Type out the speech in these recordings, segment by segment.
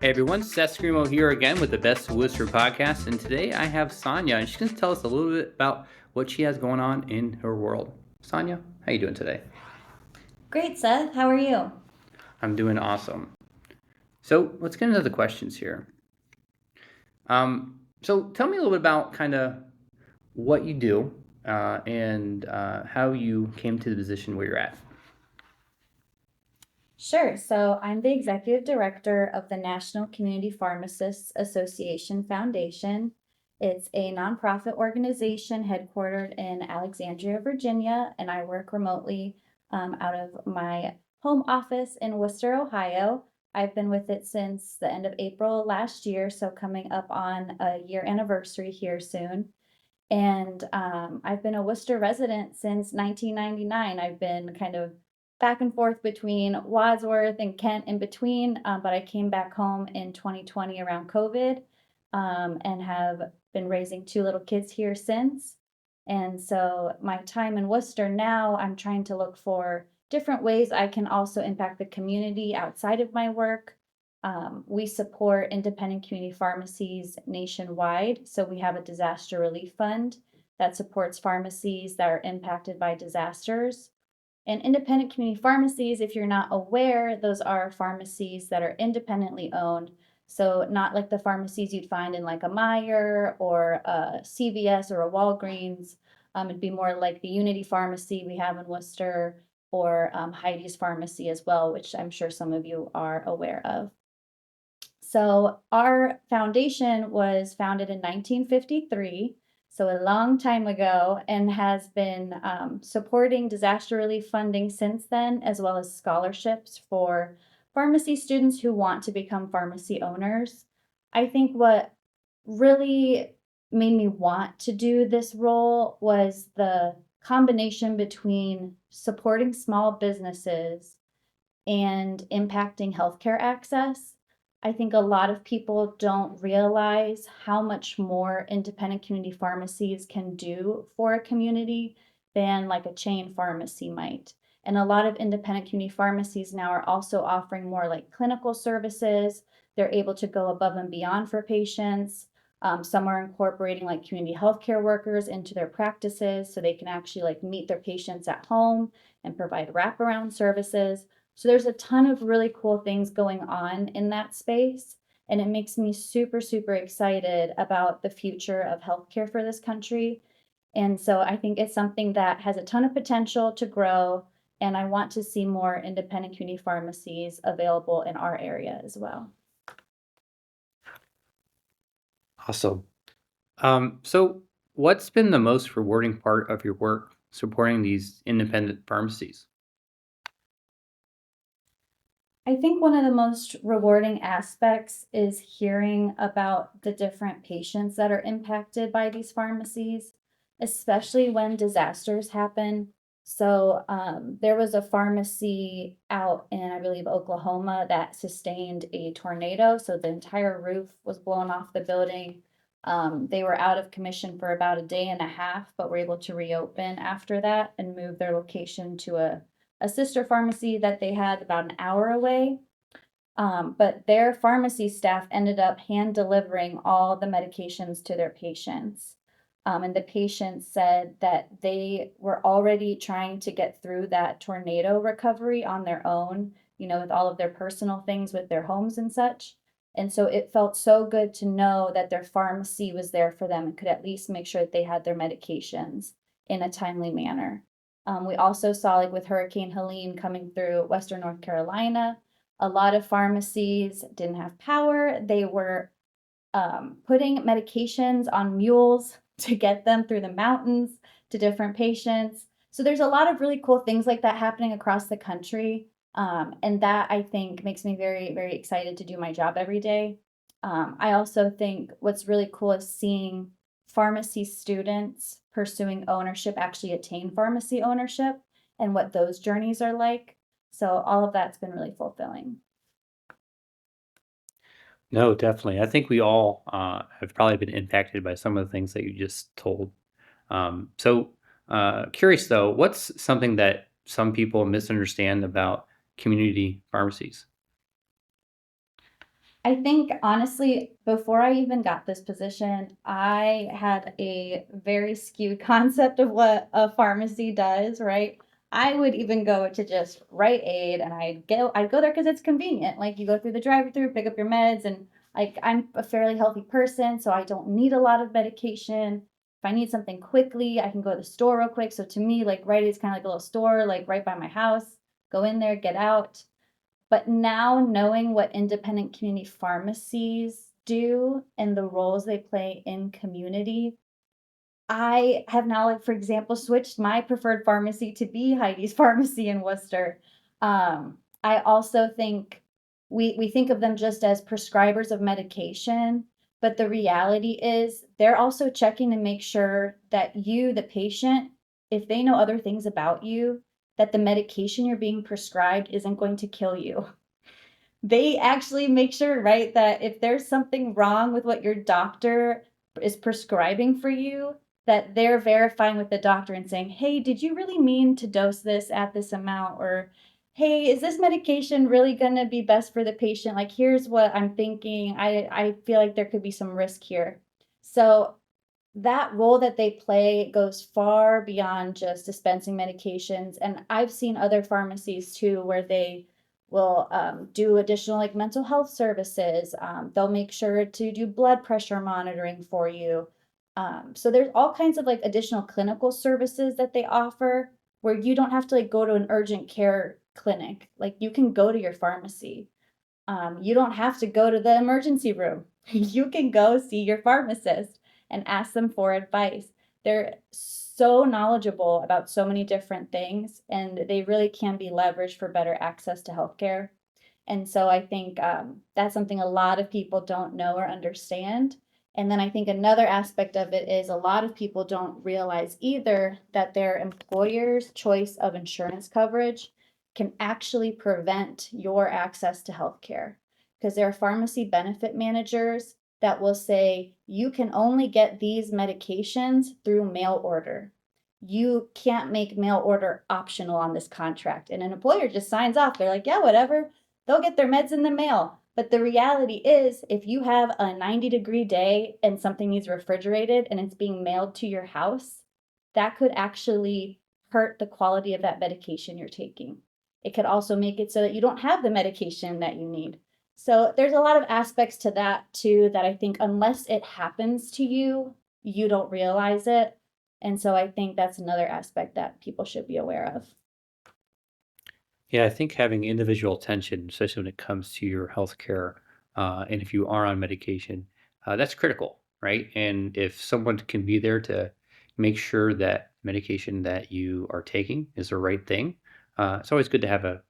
Hey everyone, Seth Screamo here again with the Best Wooster podcast, and today I have Sonja, and she's going to tell us a little bit about what she has going on in her world. Sonja, how you doing today? Great, Seth. How are you? I'm doing awesome. So let's get into the questions here. So tell me a little bit about kind of what you do and how you came to the position where you're at. Sure. So I'm the executive director of the National Community Pharmacists Association Foundation. It's a nonprofit organization headquartered in Alexandria, Virginia, and I work remotely out of my home office in Wooster, Ohio. I've been with it since the end of April last year, so coming up on a year anniversary here soon. And I've been a Worcester resident since 1999. I've been kind of back and forth between Wadsworth and Kent in between, but I came back home in 2020 around COVID and have been raising two little kids here since. And so my time in Worcester now, I'm trying to look for different ways I can also impact the community outside of my work. We support independent community pharmacies nationwide. So we have a disaster relief fund that supports pharmacies that are impacted by disasters. And independent community pharmacies, if you're not aware, those are pharmacies that are independently owned. So not like the pharmacies you'd find in like a Meijer or a CVS or a Walgreens. It'd be more like the Unity Pharmacy we have in Worcester or Heidi's Pharmacy as well, which I'm sure some of you are aware of. So our foundation was founded in 1953, so a long time ago, and has been supporting disaster relief funding since then, as well as scholarships for pharmacy students who want to become pharmacy owners. I think what really made me want to do this role was the combination between supporting small businesses and impacting healthcare access. I think a lot of people don't realize how much more independent community pharmacies can do for a community than like a chain pharmacy might. And a lot of independent community pharmacies now are also offering more like clinical services. They're able to go above and beyond for patients. Some are incorporating like community healthcare workers into their practices so they can actually like meet their patients at home and provide wraparound services. So there's a ton of really cool things going on in that space. And it makes me super, super excited about the future of healthcare for this country. And so I think it's something that has a ton of potential to grow. And I want to see more independent community pharmacies available in our area as well. Awesome. So what's been the most rewarding part of your work supporting these independent pharmacies? I think one of the most rewarding aspects is hearing about the different patients that are impacted by these pharmacies, especially when disasters happen. So, there was a pharmacy out in, I believe, Oklahoma that sustained a tornado. So the entire roof was blown off the building. They were out of commission for about a day and a half, but were able to reopen after that and move their location to a sister pharmacy that they had about an hour away. But their pharmacy staff ended up hand delivering all the medications to their patients. And the patients said that they were already trying to get through that tornado recovery on their own, with all of their personal things with their homes and such. And so it felt so good to know that their pharmacy was there for them and could at least make sure that they had their medications in a timely manner. We also saw, like with Hurricane Helene coming through Western North Carolina, a lot of pharmacies didn't have power. They were putting medications on mules to get them through the mountains to different patients. So there's a lot of really cool things like that happening across the country. And that I think makes me very, very excited to do my job every day. I also think what's really cool is seeing pharmacy students pursuing ownership actually attain pharmacy ownership and what those journeys are like. So all of that's been really fulfilling. No, definitely. I think we all have probably been impacted by some of the things that you just told. Curious though, what's something that some people misunderstand about community pharmacies? I think honestly, before I even got this position, I had a very skewed concept of what a pharmacy does, right? I would even go to just Rite Aid and I'd go there because it's convenient. Like you go through the drive-through, pick up your meds, and like I'm a fairly healthy person, so I don't need a lot of medication. If I need something quickly, I can go to the store real quick. So to me, like Rite Aid is kind of like a little store, like right by my house. Go in there, get out. But now knowing what independent community pharmacies do and the roles they play in community, I have now, like, for example, switched my preferred pharmacy to be Heidi's Pharmacy in Worcester. I also think we think of them just as prescribers of medication, but the reality is they're also checking to make sure that you, the patient, if they know other things about you, that the medication you're being prescribed isn't going to kill you. They actually make sure, right, that if there's something wrong with what your doctor is prescribing for you, that they're verifying with the doctor and saying, hey, did you really mean to dose this at this amount? Or, hey, is this medication really going to be best for the patient? Like, here's what I'm thinking. I feel like there could be some risk here. So that role that they play goes far beyond just dispensing medications. And I've seen other pharmacies too, where they will do additional like mental health services. They'll make sure to do blood pressure monitoring for you. So there's all kinds of like additional clinical services that they offer where you don't have to like go to an urgent care clinic. Like you can go to your pharmacy. You don't have to go to the emergency room. You can go see your pharmacist and ask them for advice. They're so knowledgeable about so many different things, and they really can be leveraged for better access to healthcare. And so I think that's something a lot of people don't know or understand. And then I think another aspect of it is a lot of people don't realize either that their employer's choice of insurance coverage can actually prevent your access to healthcare. Because there are pharmacy benefit managers that will say you can only get these medications through mail order. You can't make mail order optional on this contract. And an employer just signs off. They're like, yeah, whatever, they'll get their meds in the mail. But the reality is, if you have a 90-degree day and something needs refrigerated and it's being mailed to your house, that could actually hurt the quality of that medication you're taking. It could also make it so that you don't have the medication that you need. So there's a lot of aspects to that too that I think unless it happens to you, you don't realize it. And so I think that's another aspect that people should be aware of. Yeah, I think having individual attention, especially when it comes to your healthcare, and if you are on medication, that's critical, right? And if someone can be there to make sure that medication that you are taking is the right thing, it's always good to have a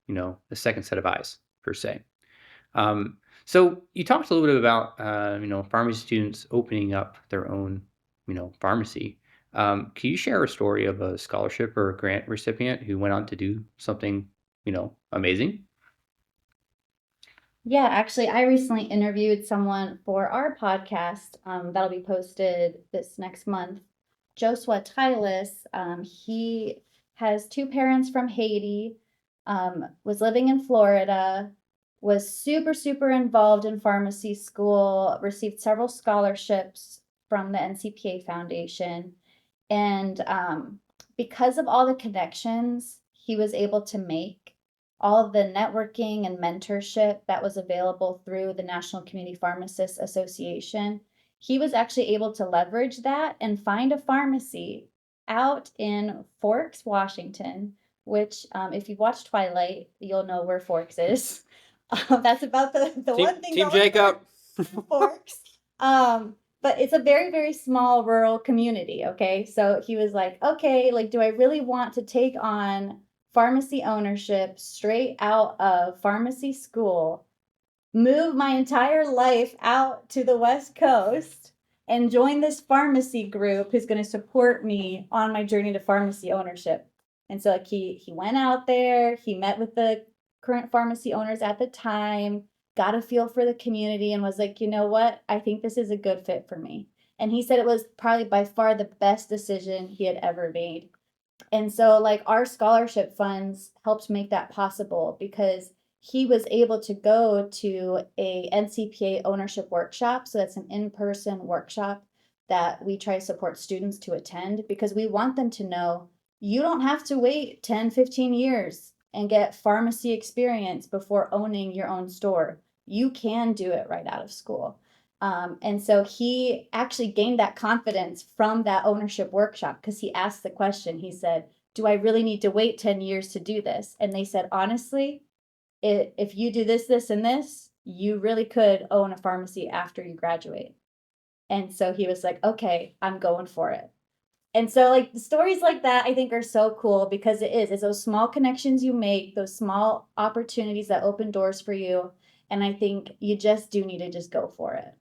second set of eyes per se. So you talked a little bit about, pharmacy students opening up their own, pharmacy. Can you share a story of a scholarship or a grant recipient who went on to do something, amazing? Yeah, actually, I recently interviewed someone for our podcast that'll be posted this next month. Joshua Tylis, he has two parents from Haiti, was living in Florida, was super, super involved in pharmacy school, received several scholarships from the NCPA Foundation. And because of all the connections he was able to make, all of the networking and mentorship that was available through the National Community Pharmacists Association, he was actually able to leverage that and find a pharmacy out in Forks, Washington, which, if you've watched Twilight, you'll know where Forks is. That's about the Team one thing Team going Jacob. for Forks. But it's a very, very small rural community. Okay. So he was like, okay, like, do I really want to take on pharmacy ownership straight out of pharmacy school, move my entire life out to the West Coast, and join this pharmacy group who's going to support me on my journey to pharmacy ownership? And so like he went out there, he met with the current pharmacy owners at the time, got a feel for the community, and was like, you know what? I think this is a good fit for me. And he said it was probably by far the best decision he had ever made. And so like our scholarship funds helped make that possible because he was able to go to a NCPA ownership workshop. So that's an in-person workshop that we try to support students to attend, because we want them to know you don't have to wait 10, 15 years and get pharmacy experience before owning your own store. You can do it right out of school. And so he actually gained that confidence from that ownership workshop, because he asked the question. He said, do I really need to wait 10 years to do this? And they said, honestly, if you do this, this, and this, you really could own a pharmacy after you graduate. And so he was like, okay, I'm going for it. And so, like, the stories like that, I think, are so cool, because it's those small connections you make, those small opportunities that open doors for you. And I think you just do need to just go for it.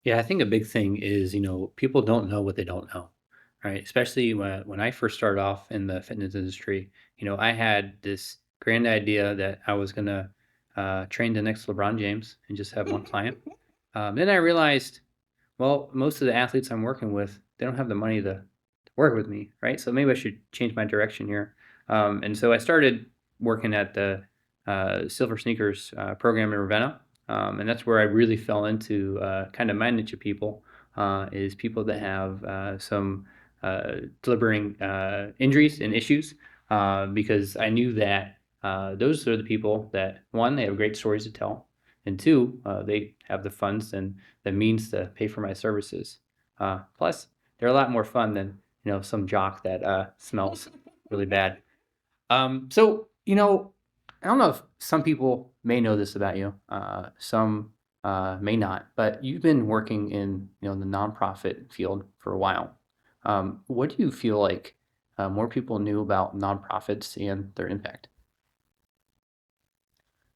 Yeah, I think a big thing is, people don't know what they don't know, right? Especially when I first started off in the fitness industry, I had this grand idea that I was gonna train the next LeBron James and just have one client. Then I realized, well, most of the athletes I'm working with, they don't have the money to work with me, right? So maybe I should change my direction here. And so I started working at the Silver Sneakers program in Ravenna. And that's where I really fell into kind of my niche of people, is people that have some delivering injuries and issues, because I knew that those are the people that, one, they have great stories to tell, and two, they have the funds and the means to pay for my services. Plus, they're a lot more fun than some jock that smells really bad. So I don't know if some people may know this about you, some may not, but you've been working in the nonprofit field for a while. What do you feel like more people knew about nonprofits and their impact?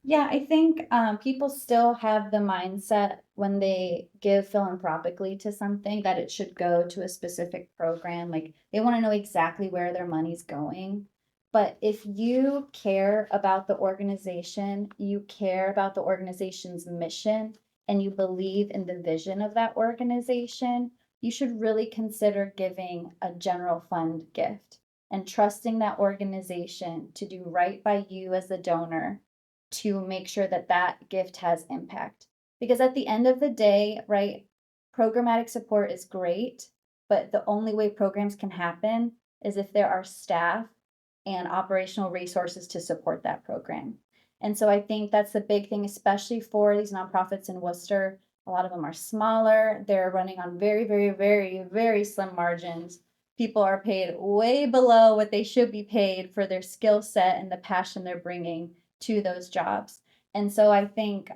Yeah, I think people still have the mindset when they give philanthropically to something that it should go to a specific program. Like, they want to know exactly where their money's going. But if you care about the organization, you care about the organization's mission, and you believe in the vision of that organization, you should really consider giving a general fund gift and trusting that organization to do right by you as the donor, to make sure that that gift has impact. Because at the end of the day, right, programmatic support is great, but the only way programs can happen is if there are staff and operational resources to support that program. And so I think that's the big thing, especially for these nonprofits in Worcester. A lot of them are smaller. They're running on very, very, very, very slim margins. People are paid way below what they should be paid for their skill set and the passion they're bringing to those jobs. And so I think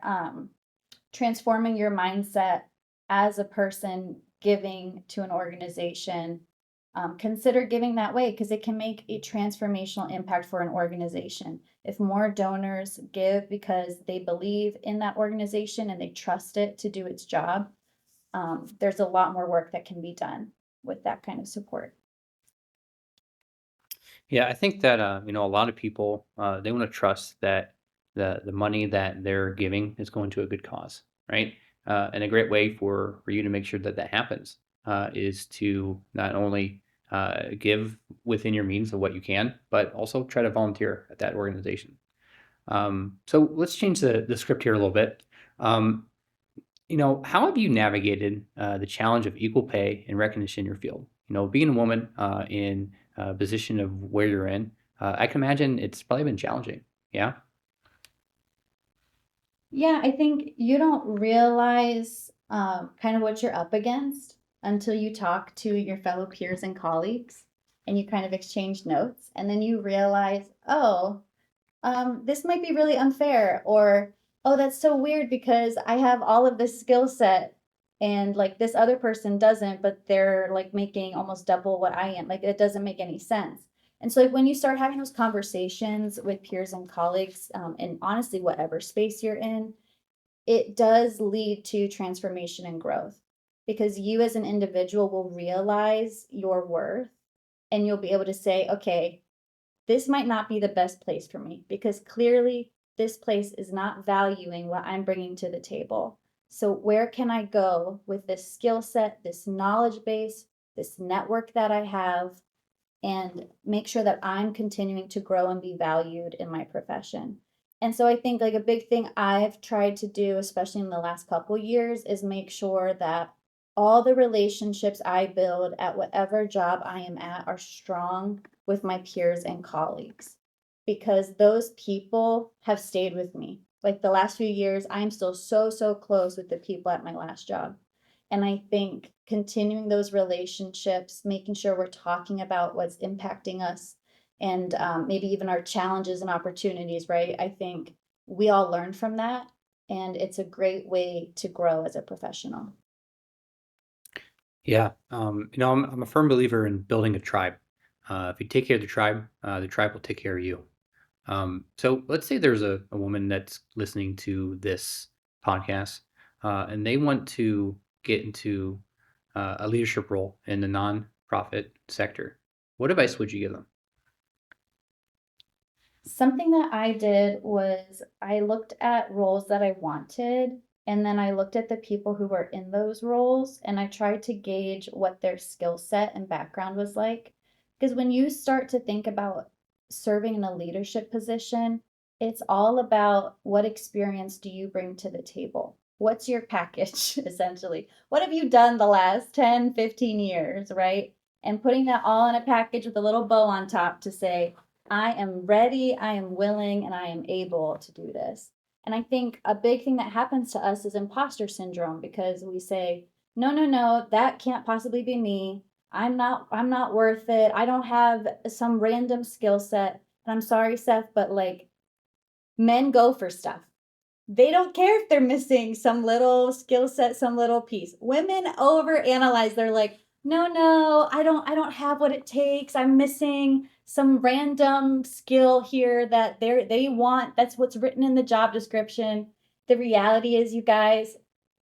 transforming your mindset as a person giving to an organization, consider giving that way, because it can make a transformational impact for an organization. If more donors give because they believe in that organization and they trust it to do its job, there's a lot more work that can be done with that kind of support. Yeah, I think that a lot of people they want to trust that the money that they're giving is going to a good cause, right? And a great way for you to make sure that that happens is to not only give within your means of what you can, but also try to volunteer at that organization. So let's change the script here a little bit. Um, how have you navigated the challenge of equal pay and recognition in your field? Being a woman in a position of where you're in, I can imagine it's probably been challenging. Yeah. Yeah, I think you don't realize kind of what you're up against until you talk to your fellow peers and colleagues and you kind of exchange notes. And then you realize, oh, this might be really unfair, or oh, that's so weird because I have all of this skill set and like this other person doesn't, but they're like making almost double what I am. Like, it doesn't make any sense. And so, like, when you start having those conversations with peers and colleagues, and honestly, whatever space you're in, it does lead to transformation and growth, because you as an individual will realize your worth, and you'll be able to say, okay, this might not be the best place for me because clearly this place is not valuing what I'm bringing to the table. So, where can I go with this skill set, this knowledge base, this network that I have? and make sure that I'm continuing to grow and be valued in my profession. And so I think like a big thing I've tried to do, especially in the last couple years, is make sure that all the relationships I build at whatever job I am at are strong with my peers and colleagues, because those people have stayed with me. Like the last few years, I'm still so close with the people at my last job. And I think continuing those relationships, making sure we're talking about what's impacting us and maybe even our challenges and opportunities, right? I think we all learn from that. And it's a great way to grow as a professional. Yeah, I'm a firm believer in building a tribe. If you take care of the tribe will take care of you. So let's say there's a woman that's listening to this podcast, and they want to get into a leadership role in the nonprofit sector. What advice would you give them? Something that I did was I looked at roles that I wanted, and then I looked at the people who were in those roles, and I tried to gauge what their skill set and background was like. Because when you start to think about serving in a leadership position, it's all about what experience do you bring to the table? What's your package, essentially? What have you done the last 10, 15 years, right? And putting that all in a package with a little bow on top to say, I am ready, I am willing, and I am able to do this. And I think a big thing that happens to us is imposter syndrome because we say, no, that can't possibly be me. I'm not worth it. I don't have some random skill set. And I'm sorry, Seth, but like men go for stuff. They don't care if they're missing some little skill set, some little piece. Women overanalyze. They're like, no, I don't have what it takes. I'm missing some random skill here that they want. That's what's written in the job description. The reality is, you guys,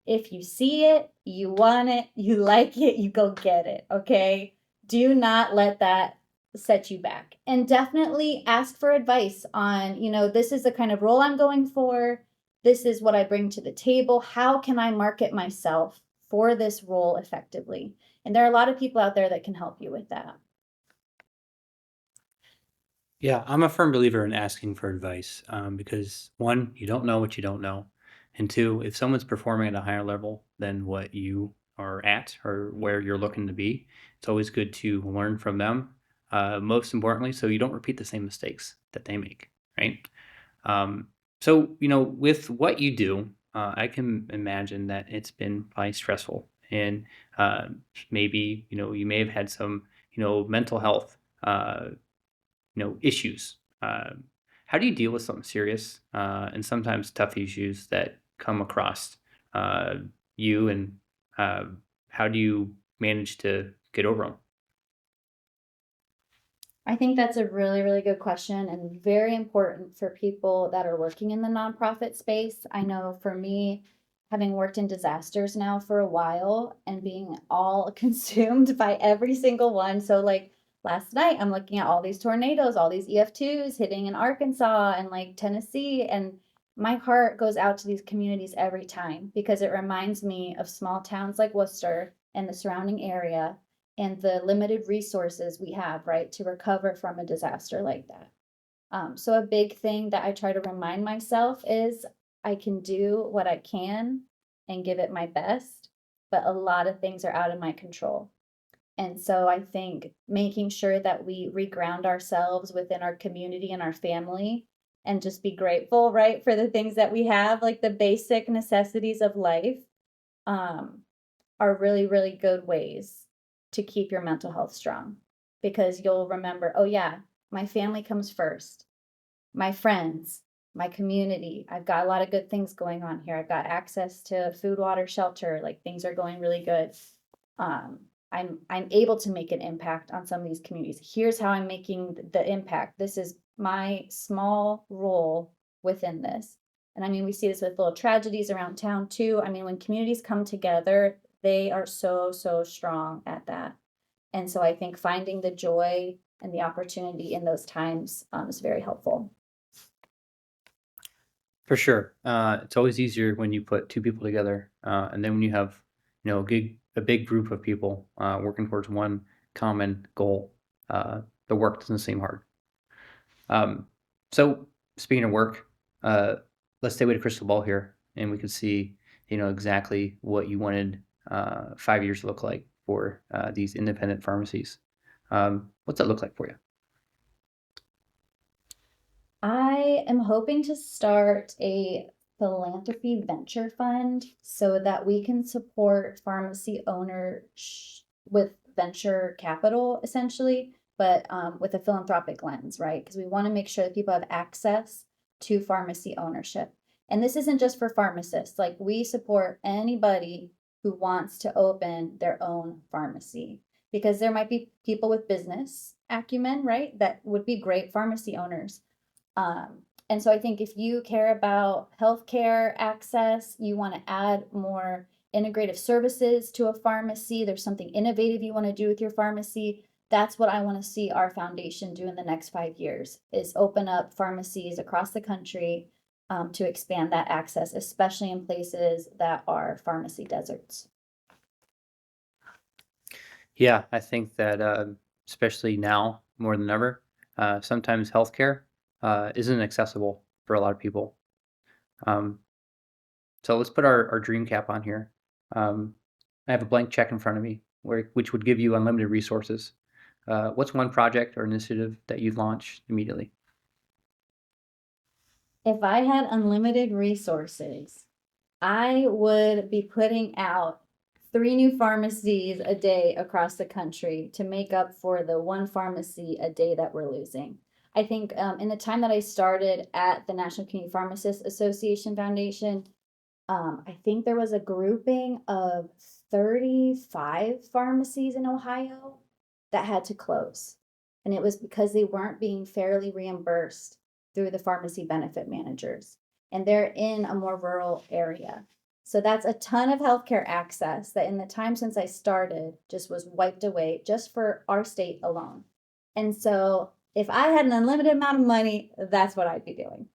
if you see it, you want it, you like it, you go get it, okay? Do not let that set you back. And definitely ask for advice on, this is the kind of role I'm going for. This is what I bring to the table. How can I market myself for this role effectively? And there are a lot of people out there that can help you with that. Yeah, I'm a firm believer in asking for advice because one, you don't know what you don't know. And two, if someone's performing at a higher level than what you are at or where you're looking to be, it's always good to learn from them. Most importantly, so you don't repeat the same mistakes that they make, right? Um, so, with what you do, I can imagine that it's been probably stressful and uh, maybe, you may have had some, mental health. Issues. How do you deal with something serious and sometimes tough issues that come across uh, you, and uh, how do you manage to get over them? I think that's a really good question and very important for people that are working in the nonprofit space. I know for me, having worked in disasters now for a while and being all consumed by every single one. So, like last night, I'm looking at all these tornadoes, all these EF2s hitting in Arkansas and like Tennessee. And my heart goes out to these communities every time because it reminds me of small towns like Wooster and the surrounding area and the limited resources we have, right, to recover from a disaster like that. So, a big thing that I try to remind myself is I can do what I can and give it my best, but a lot of things are out of my control. And so, I think making sure that we reground ourselves within our community and our family and just be grateful, right, for the things that we have, like the basic necessities of life, um, are really good ways to keep your mental health strong because you'll remember, oh, yeah, my family comes first, my friends, my community. I've got a lot of good things going on here. I've got access to food, water, shelter. Like things are going really good. Um, I'm able to make an impact on some of these communities. Here's how I'm making the impact. This is my small role within this. And I mean, we see this with little tragedies around town too. I mean, when communities come together, they are so strong at that. And so I think finding the joy and the opportunity in those times is very helpful. For sure, it's always easier when you put two people together, and then when you have, a big group of people working towards one common goal. the work doesn't seem hard. Um, so speaking of work, uh, let's stay with a crystal ball here, and we could see, exactly what you wanted 5 years to look like for these independent pharmacies. What's that look like for you? I am hoping to start a philanthropy venture fund so that we can support pharmacy owners with venture capital, essentially, but with a philanthropic lens, right? Because we want to make sure that people have access to pharmacy ownership. And this isn't just for pharmacists, like, we support anybody who wants to open their own pharmacy because there might be people with business acumen, right? That would be great pharmacy owners. And so I think if you care about healthcare access, you want to add more integrative services to a pharmacy, there's something innovative you want to do with your pharmacy, that's what I want to see our foundation do in the next 5 years, is open up pharmacies across the country, to expand that access, especially in places that are pharmacy deserts. Yeah, I think that especially now more than ever, sometimes healthcare isn't accessible for a lot of people. Um, so let's put our dream cap on here. Um, I have a blank check in front of me, which would give you unlimited resources. What's one project or initiative that you'd launch immediately? If I had unlimited resources, I would be putting out 3 new pharmacies a day across the country to make up for the one pharmacy a day that we're losing. I think in the time that I started at the National Community Pharmacists Association Foundation, I think there was a grouping of 35 pharmacies in Ohio that had to close. And it was because they weren't being fairly reimbursed through the pharmacy benefit managers. And they're in a more rural area. So that's a ton of healthcare access that in the time since I started just was wiped away just for our state alone. And so if I had an unlimited amount of money, that's what I'd be doing.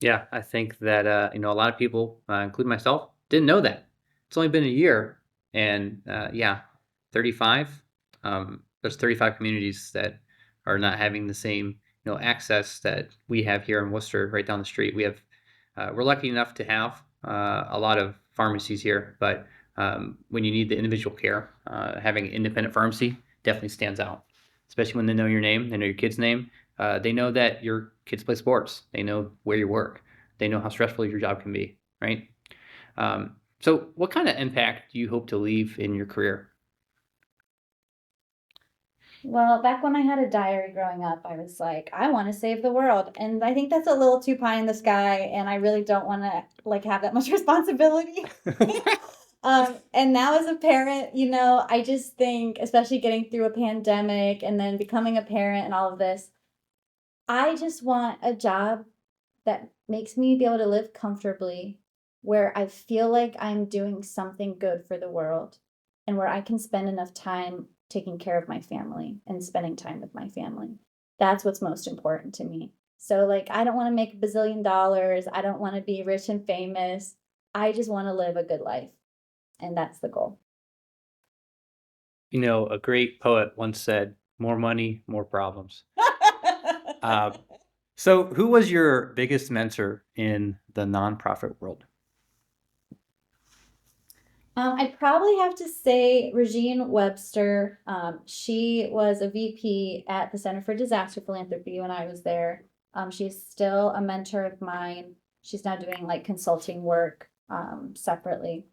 Yeah, I think that a lot of people, including myself, didn't know that. It's only been a year, and yeah, 35. There's 35 communities that are not having the same access that we have here in Worcester, right down the street. We're lucky enough to have a lot of pharmacies here, but when you need the individual care, having an independent pharmacy definitely stands out, especially when they know your name, they know your kid's name, they know that your kids play sports. They know where you work. They know how stressful your job can be, right? So, what kind of impact do you hope to leave in your career? Well, back when I had a diary growing up, I was like, I want to save the world. And I think that's a little too pie in the sky, and I really don't want to like have that much responsibility. And now as a parent, I just think, especially getting through a pandemic and then becoming a parent and all of this, I just want a job that makes me be able to live comfortably, where I feel like I'm doing something good for the world, and where I can spend enough time taking care of my family and spending time with my family. That's what's most important to me. So, like, I don't want to make $1 billion. I don't want to be rich and famous. I just want to live a good life. And that's the goal. A great poet once said, "More money, more problems." Uh, so, who was your biggest mentor in the nonprofit world? I'd probably have to say Regine Webster. She was a VP at the Center for Disaster Philanthropy when I was there. She's still a mentor of mine. She's now doing like consulting work separately.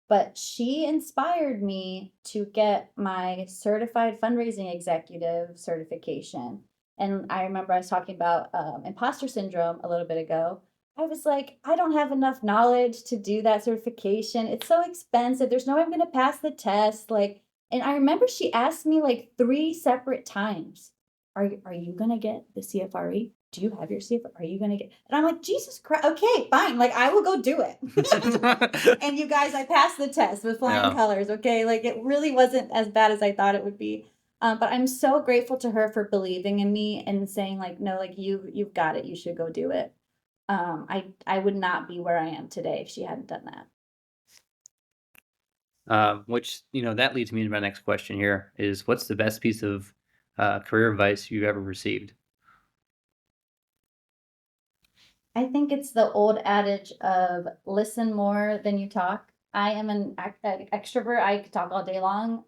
But she inspired me to get my certified fundraising executive certification. And I remember I was talking about imposter syndrome a little bit ago. I was like, I don't have enough knowledge to do that certification. It's so expensive. There's no way I'm going to pass the test. Like, and I remember she asked me like 3 separate times, are you going to get the CFRE? Do you have your CFRE? Are you going to get? And I'm like, Jesus Christ. Okay, fine. Like, I will go do it. And you guys, I passed the test with flying Yeah. colors. Okay, like it really wasn't as bad as I thought it would be. But I'm so grateful to her for believing in me and saying like, no, like you've got it. You should go do it. I would not be where I am today if she hadn't done that. Which that leads me to my next question here: is what's the best piece of career advice you've ever received? I think it's the old adage of listen more than you talk. I am an extrovert. I could talk all day long.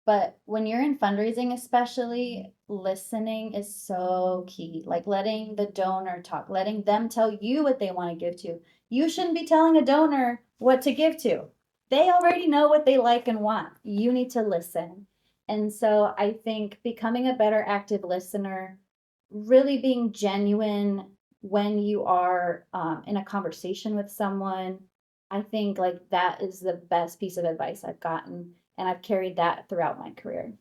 But when you're in fundraising, especially, listening is so key. Like letting the donor talk, letting them tell you what they want to give to. You shouldn't be telling a donor what to give to. They already know what they like and want. You need to listen. And so I think becoming a better active listener, really being genuine when you are in a conversation with someone, I think like that is the best piece of advice I've gotten, and I've carried that throughout my career.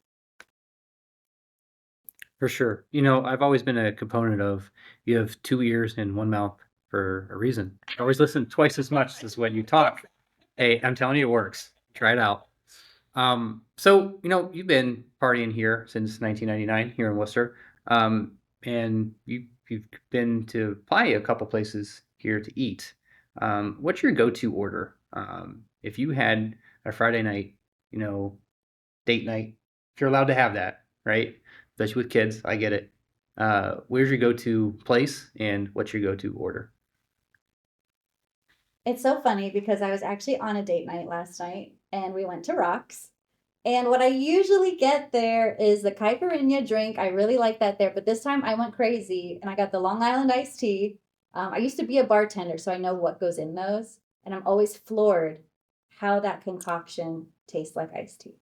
For sure. I've always been a component of you have 2 ears and 1 mouth for a reason. Always listen twice as much as when you talk. Hey, I'm telling you it works. Try it out. So, you've been partying here since 1999 here in Worcester. And you've been to probably a couple places here to eat. What's your go-to order? If you had a Friday night, you know, date night, if you're allowed to have that, right? Especially with kids, I get it. Where's your go-to place and what's your go-to order? It's so funny because I was actually on a date night last night and we went to Rocks. And what I usually get there is the caipirinha drink. I really like that there, but this time I went crazy and I got the Long Island iced tea. I used to be a bartender, so I know what goes in those, and I'm always floored how that concoction tastes like iced tea.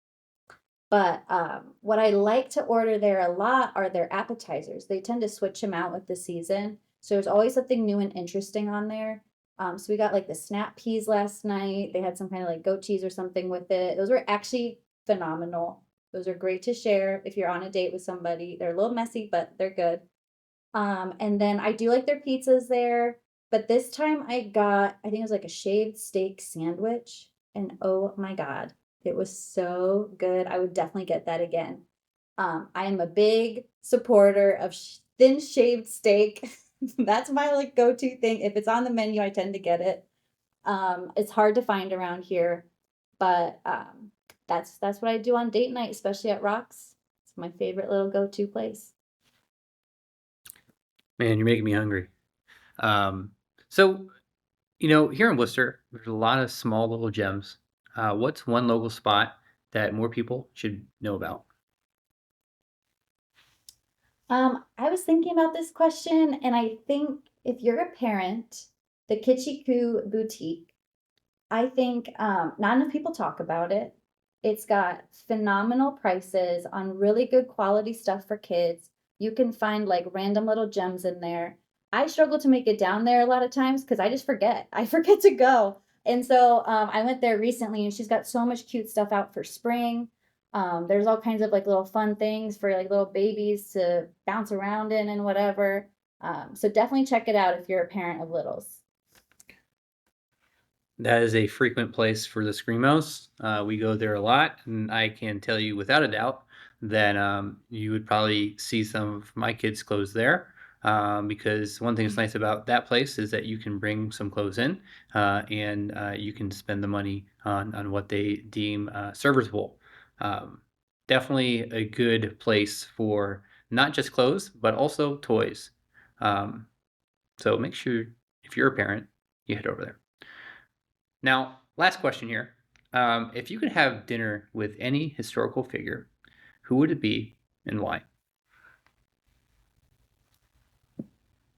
But what I like to order there a lot are their appetizers. They tend to switch them out with the season. So there's always something new and interesting on there. So we got like the snap peas last night. They had some kind of like goat cheese or something with it. Those were actually phenomenal. Those are great to share if you're on a date with somebody. They're a little messy, but they're good. And then I do like their pizzas there. But this time I got, I think it was like a shaved steak sandwich. And oh my God, it was so good. I would definitely get that again. I am a big supporter of thin shaved steak. That's my like go-to thing. If it's on the menu, I tend to get it. It's hard to find around here, but that's what I do on date night, especially at Rocks. It's my favorite little go-to place. Man, you're making me hungry. Um, so, here in Worcester, there's a lot of small little gems. What's one local spot that more people should know about? I was thinking about this question, and I think if you're a parent, the Kitschy Boutique, I think not enough people talk about it. It's got phenomenal prices on really good quality stuff for kids. You can find like random little gems in there. I struggle to make it down there a lot of times because I just forget. I forget to go. And so I went there recently and she's got so much cute stuff out for spring. There's all kinds of like little fun things for like little babies to bounce around in and whatever. So definitely check it out if you're a parent of littles. That is a frequent place for the screamos. We go there a lot, and I can tell you without a doubt that you would probably see some of my kids' clothes there. Because one thing that's nice about that place is that you can bring some clothes in, and you can spend the money on what they deem serviceable. Um, Definitely a good place for not just clothes, but also toys. Um, so make sure if you're a parent, you head over there. Now, last question here. If you could have dinner with any historical figure, who would it be and why?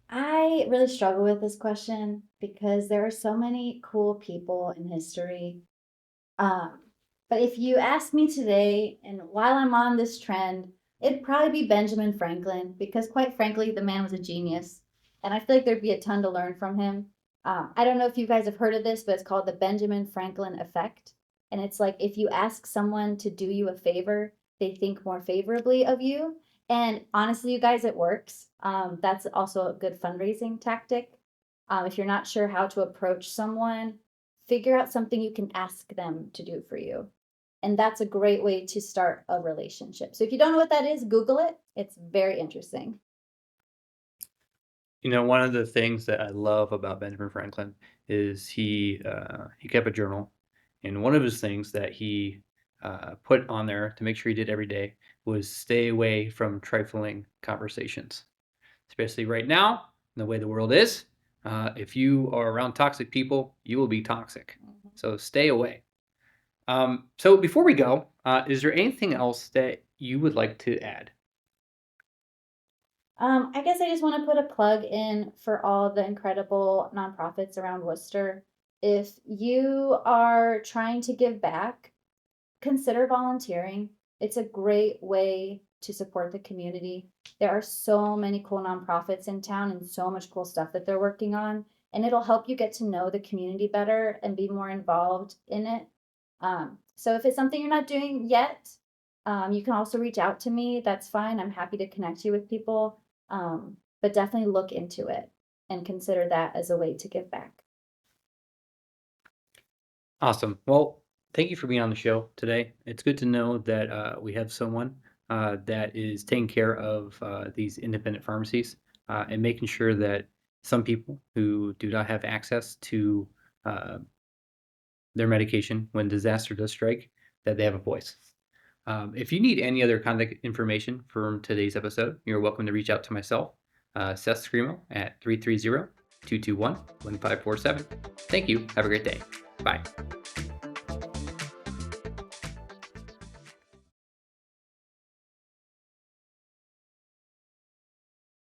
I really struggle with this question because there are so many cool people in history. Um, but if you ask me today, and while I'm on this trend, it'd probably be Benjamin Franklin because, quite frankly, the man was a genius. And I feel like there'd be a ton to learn from him. I don't know if you guys have heard of this, but it's called the Benjamin Franklin effect. And it's like if you ask someone to do you a favor, they think more favorably of you. And honestly, you guys, it works. That's also a good fundraising tactic. If you're not sure how to approach someone, figure out something you can ask them to do for you. And that's a great way to start a relationship. So if you don't know what that is, Google it. It's very interesting. One of the things that I love about Benjamin Franklin is he kept a journal, And one of his things that he put on there to make sure he did every day was stay away from trifling conversations, especially right now, the way the world is. If you are around toxic people, you will be toxic. Mhm. So stay away. So before we go, is there anything else that you would like to add? I guess I just want to put a plug in for all the incredible nonprofits around Worcester. If you are trying to give back, consider volunteering. It's a great way to support the community. There are so many cool nonprofits in town and so much cool stuff that they're working on, and it'll help you get to know the community better and be more involved in it. So if it's something you're not doing yet, you can also reach out to me. That's fine. I'm happy to connect you with people. But definitely look into it and consider that as a way to give back. Awesome. Well, thank you for being on the show today. It's good to know that we have someone that is taking care of these independent pharmacies and making sure that some people who do not have access to uh, their medication when disaster does strike, that they have a voice. If you need any other contact information from today's episode, you're welcome to reach out to myself, Seth Screamo, at 330 221 1547. Thank you. Have a great day. Bye.